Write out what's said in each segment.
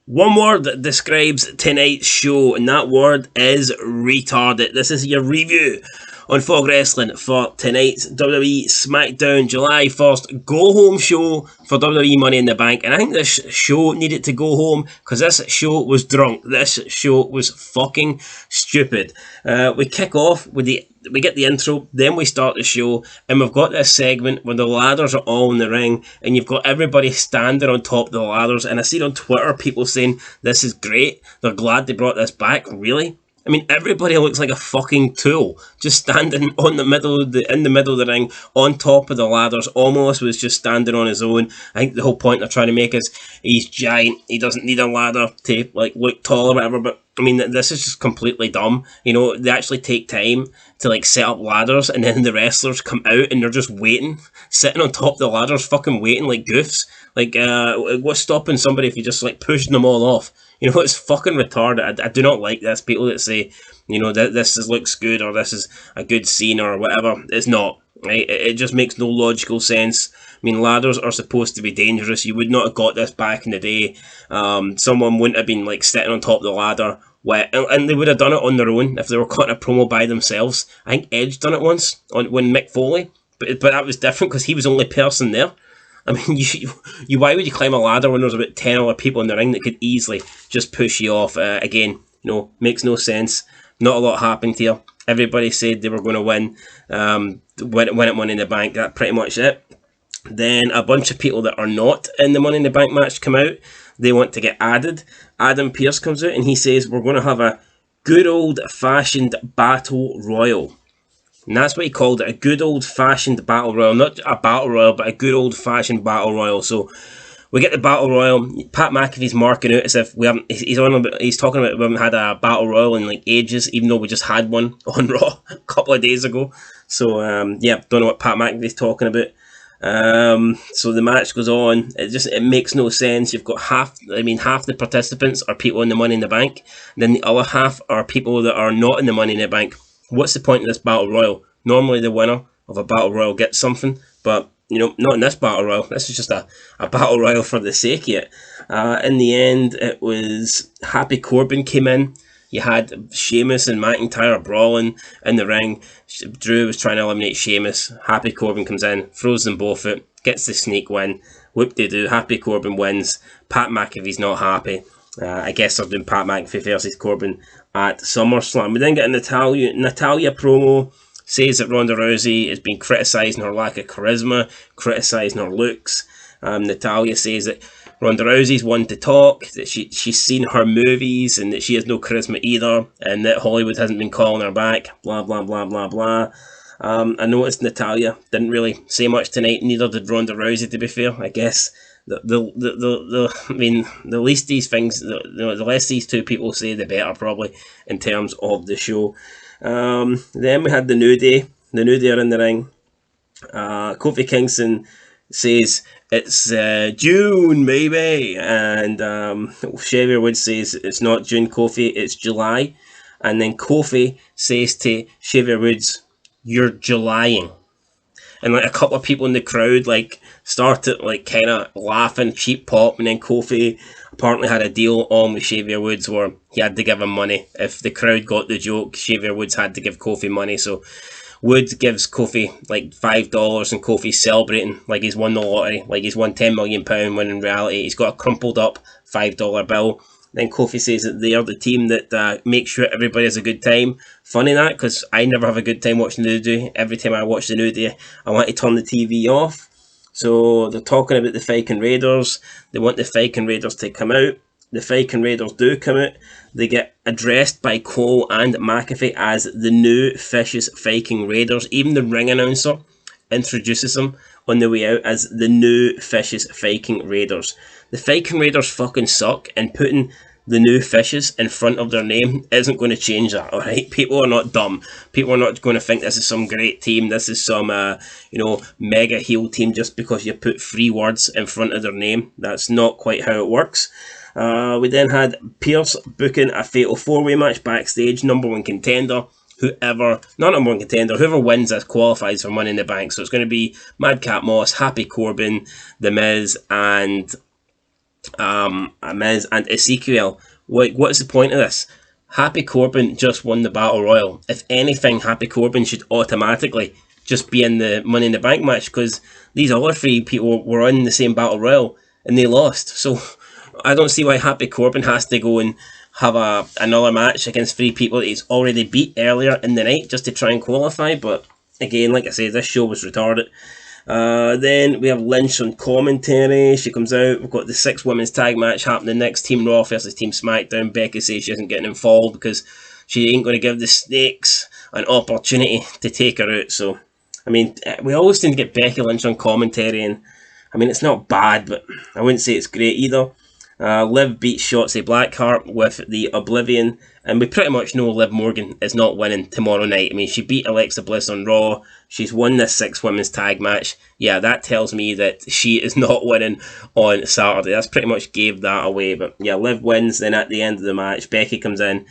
One word that describes tonight's show, and that word is retarded. This is your review on Fog Wrestling for tonight's WWE Smackdown July 1st go-home show for WWE Money in the Bank. And I think this show needed to go home because this show was drunk. This show was fucking stupid. We kick off with we get the intro, then we start the show, and we've got this segment where the ladders are all in the ring, and you've got everybody standing on top of the ladders, and I see on Twitter people saying, this is great, they're glad they brought this back. Really? I mean, everybody looks like a fucking tool, just standing in the middle of the ring, on top of the ladders. Omos was just standing on his own. I think the whole point they're trying to make is he's giant, he doesn't need a ladder to look tall or whatever, but I mean, this is just completely dumb. You know, they actually take time to set up ladders, and then the wrestlers come out and they're just waiting, sitting on top of the ladders, fucking waiting like goofs. What's stopping somebody if you just pushing them all off? You know, it's fucking retarded. I do not like this. People that say, you know, that looks good or this is a good scene or whatever. It's not. Right? It just makes no logical sense. I mean, ladders are supposed to be dangerous. You would not have got this back in the day. Someone wouldn't have been sitting on top of the ladder, and they would have done it on their own if they were cutting a promo by themselves. I think Edge done it once when Mick Foley, but that was different because he was the only person there. I mean, you why would you climb a ladder when there's about 10 other people in the ring that could easily just push you off? Again, makes no sense. Not a lot happened here. Everybody said they were going to win at Money in the Bank. That's pretty much it. Then a bunch of people that are not in the Money in the Bank match come out. They want to get added. Adam Pearce comes out and he says, we're going to have a good old-fashioned battle royal. And that's what he called it, a good old-fashioned battle royal. Not a battle royal, but a good old-fashioned battle royal. So we get the battle royal. Pat McAfee's marking out as if we haven't. He's talking about we haven't had a battle royal in ages, even though we just had one on Raw a couple of days ago. So don't know what Pat McAfee's talking about. So the match goes on. It makes no sense. You've got half the participants are people in the Money in the Bank, and then the other half are people that are not in the Money in the Bank. What's the point of this battle royal? Normally the winner of a battle royal gets something, but not in this battle royal. This is just a battle royal for the sake of it. In the end, it was Happy Corbin came in. You had Sheamus and McIntyre brawling in the ring. Drew was trying to eliminate Sheamus. Happy Corbin comes in, throws them both out, gets the sneak win. Whoop-de-doo, Happy Corbin wins. Pat McAfee's not happy. I guess they're doing Pat McAfee versus Corbin at SummerSlam. We then get a Natalya promo. Says that Ronda Rousey has been criticising her lack of charisma, criticising her looks. Natalya says that Ronda Rousey's one to talk, that she's seen her movies and that she has no charisma either, and that Hollywood hasn't been calling her back, blah, blah, blah, blah, blah. I noticed Natalya didn't really say much tonight, neither did Ronda Rousey, to be fair. I guess the least these things, the less these two people say, the better, probably, in terms of the show. Then we had the New Day. The New Day are in the ring. Kofi Kingston says it's June, maybe, and Xavier Woods says it's not June, Kofi, it's July. And then Kofi says to Xavier Woods, you're Julying. And a couple of people in the crowd started kind of laughing, cheap pop, and then Kofi apparently had a deal on with Xavier Woods where he had to give him money. If the crowd got the joke, Xavier Woods had to give Kofi money. So Woods gives Kofi $5, and Kofi's celebrating like he's won the lottery, like he's won £10 million, when in reality he's got a crumpled up $5 bill. Then Kofi says that they are the team that makes sure everybody has a good time. Funny that, because I never have a good time watching the New Day. Every time I watch the New Day, I want to turn the TV off. So they're talking about the Viking Raiders. They want the Viking Raiders to come out. The Viking Raiders do come out. They get addressed by Cole and McAfee as the new vicious Viking Raiders. Even the ring announcer introduces them on the way out as the new vicious Viking Raiders. The Viking Raiders fucking suck, and putting the new fishes in front of their name isn't going to change that, alright? People are not dumb. People are not going to think this is some great team, this is some, mega heel team just because you put 3 words in front of their name. That's not quite how it works. We then had Pearce booking a fatal 4-way match backstage, number one contender. Whoever wins this qualifies for Money in the Bank. So it's going to be Madcap Moss, Happy Corbin, The Miz, and Miz and Ezekiel. What is the point of this? Happy Corbin just won the Battle Royal. If anything, Happy Corbin should automatically just be in the Money in the Bank match, because these other three people were in the same Battle Royal and they lost. So I don't see why Happy Corbin has to go and have another match against three people that he's already beat earlier in the night just to try and qualify. But again, like I say, this show was retarded. Then we have Lynch on commentary. She comes out. We've got the 6 women's tag match happening next. Team Raw versus Team SmackDown. Becky says she isn't getting involved because she ain't going to give the Snakes an opportunity to take her out. So, I mean, we always tend to get Becky Lynch on commentary, and I mean, it's not bad, but I wouldn't say it's great either. Liv beats Shotzi Blackheart with the Oblivion, and we pretty much know Liv Morgan is not winning tomorrow night. I mean, she beat Alexa Bliss on Raw. She's won this 6 women's tag match. Yeah, that tells me that she is not winning on Saturday. That's pretty much gave that away. But yeah, Liv wins. Then at the end of the match, Becky comes in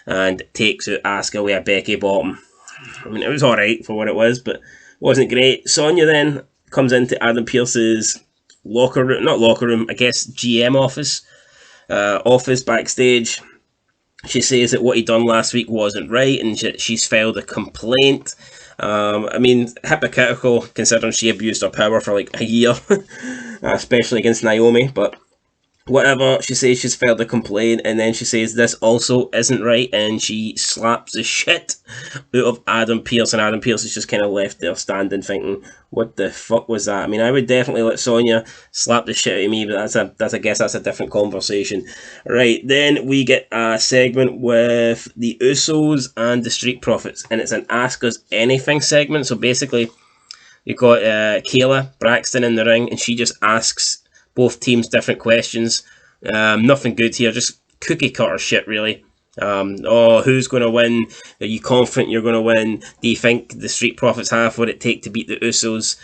and takes out Asuka with a Becky bottom. I mean, it was alright for what it was, but wasn't great. Sonya then comes into Adam Pearce's locker room, not locker room, I guess GM office backstage. She says that what he done last week wasn't right, and she's filed a complaint. I mean, hypocritical considering she abused her power for like a year, especially against Naomi, but whatever. She says she's filed a complaint, and then she says this also isn't right, and she slaps the shit out of Adam Pearce, and Adam Pearce is just kind of left there standing thinking, what the fuck was that? I mean, I would definitely let Sonya slap the shit out of me, but I guess that's a different conversation. Right, then we get a segment with the Usos and the Street Profits, and it's an Ask Us Anything segment. So basically, you've got Kayla Braxton in the ring, and she just asks both teams different questions. Nothing good here, just cookie cutter shit, really. Who's going to win? Are you confident you're going to win? Do you think the Street Profits have what it take to beat the Usos?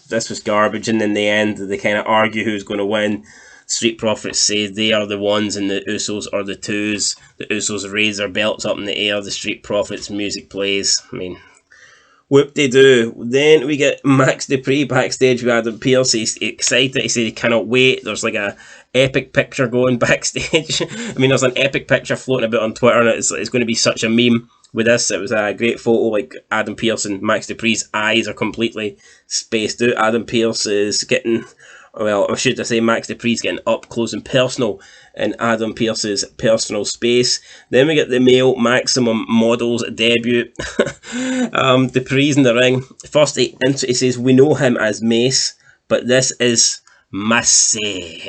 This was garbage, and in the end, they kind of argue who's going to win. Street Profits say they are the ones and the Usos are the twos. The Usos raise their belts up in the air. The Street Profits music plays. I mean, whoop-de-doo. Then we get Max DUPRI backstage with Adam Pearce. He's excited. He said he cannot wait. There's like a epic picture going backstage. I mean, there's an epic picture floating about on Twitter, and it's going to be such a meme with this. It was a great photo. Like, Adam Pearce and Max DUPRI's eyes are completely spaced out. Adam Pearce is getting... Well, or should I say Max DUPRI's getting up close and personal in Adam Pearce's personal space. Then we get the male Maximum Models debut. DUPRI's in the ring. First, he says, we know him as Mace, but this is MACE.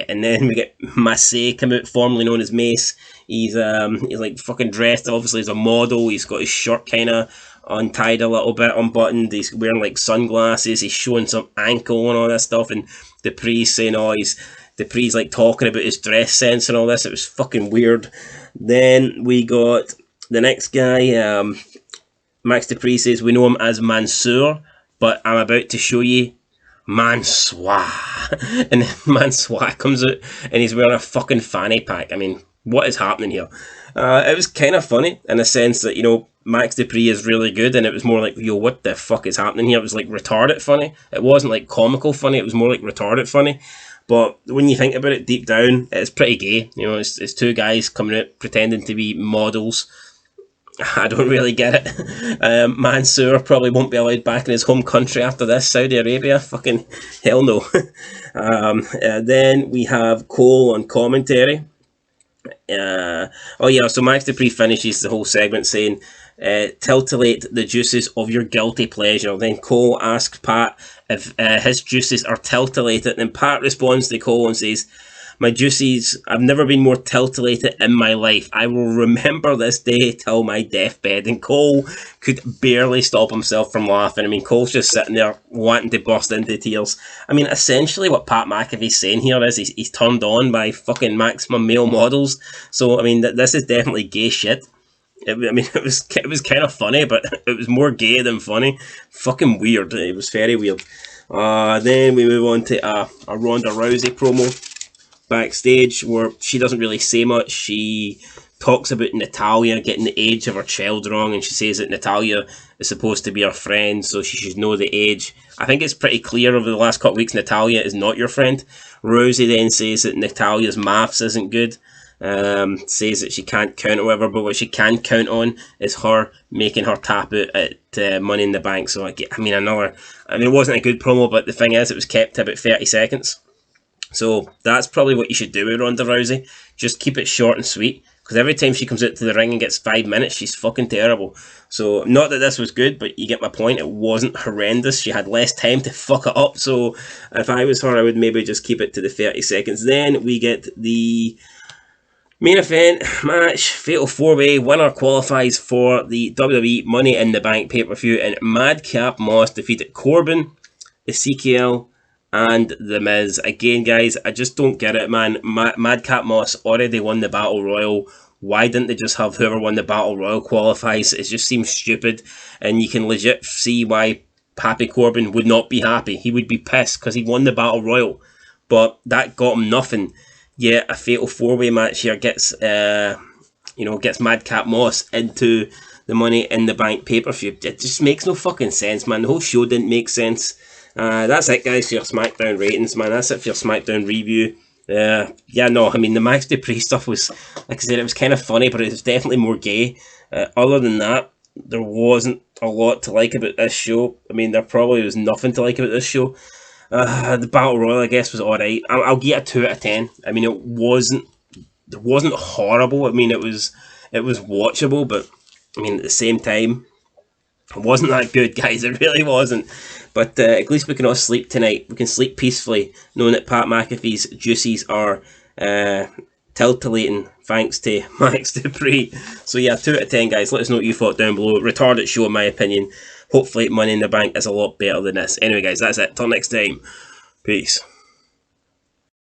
And then we get MACE come out, formerly known as Mace. He's like fucking dressed, obviously, as a model. He's got his shirt kind of untied a little bit, unbuttoned. He's wearing like sunglasses. He's showing some ankle and all this stuff, and DUPRI's saying, DUPRI's like talking about his dress sense and all this. It was fucking weird. Then we got the next guy. Max DUPRI says, we know him as Mansoor, but I'm about to show you Mansoor. And then Mansoor comes out and he's wearing a fucking fanny pack. I mean, what is happening here? It was kind of funny in a sense that, you know, Max DUPRI is really good, and it was more like, yo, what the fuck is happening here? It was like retarded funny. It wasn't like comical funny, it was more like retarded funny. But when you think about it deep down, it's pretty gay. You know, it's two guys coming out pretending to be models. I don't really get it. Mansoor probably won't be allowed back in his home country after this. Saudi Arabia, fucking hell no. Then we have Cole on commentary. So Max DUPRI finishes the whole segment saying, titillate the juices of your guilty pleasure. Then Cole asks Pat if his juices are titillated, and Pat responds to Cole and says, my juices, I've never been more titillated in my life. I will remember this day till my deathbed. And Cole could barely stop himself from laughing. I mean, Cole's just sitting there wanting to burst into tears. I mean, essentially what Pat McAfee's saying here is he's turned on by fucking maximum male models. So, I mean, this is definitely gay shit. It was kind of funny, but it was more gay than funny. Fucking weird. It was very weird. Then we move on to a Ronda Rousey promo backstage, where she doesn't really say much. She talks about Natalya getting the age of her child wrong, and she says that Natalya is supposed to be her friend, so she should know the age. I think it's pretty clear over the last couple of weeks Natalya is not your friend. Rousey then says that Natalya's maths isn't good. Says that she can't count or whatever, but what she can count on is her making her tap out at Money in the Bank. So it wasn't a good promo, but the thing is, it was kept to about 30 seconds. So that's probably what you should do with Ronda Rousey. Just keep it short and sweet, because every time she comes out to the ring and gets 5 minutes, she's fucking terrible. So, not that this was good, but you get my point. It wasn't horrendous. She had less time to fuck it up. So, if I was her, I would maybe just keep it to the 30 seconds. Then we get the main event match. Fatal 4-way. Winner qualifies for the WWE Money in the Bank pay-per-view, and Madcap Moss defeated Corbin, Ezekiel, and The Miz. Again, guys, I just don't get it, man. Madcap Moss already won the Battle Royal. Why didn't they just have whoever won the Battle Royal qualifies? It just seems stupid, and you can legit see why Happy Corbin would not be happy. He would be pissed because he won the Battle Royal, but that got him nothing. Yet a fatal 4-way match here gets Madcap Moss into the Money in the Bank pay-per-view. It just makes no fucking sense, man. The whole show didn't make sense. That's it, guys, for your SmackDown ratings, man. That's it for your SmackDown review. The Max DUPRI stuff was, like I said, it was kind of funny, but it was definitely more gay. Other than that, there wasn't a lot to like about this show. I mean, there probably was nothing to like about this show. The Battle Royal, I guess, was alright. I'll give it a 2 out of 10. I mean, it wasn't horrible. I mean, it was watchable, but I mean, at the same time, it wasn't that good, guys. It really wasn't. But at least we can all sleep tonight. We can sleep peacefully, knowing that Pat McAfee's juices are titillating thanks to Max DUPRI. So yeah, 2 out of 10, guys. Let us know what you thought down below. Retarded show, in my opinion. Hopefully, Money in the Bank is a lot better than this. Anyway, guys, that's it. Till next time. Peace.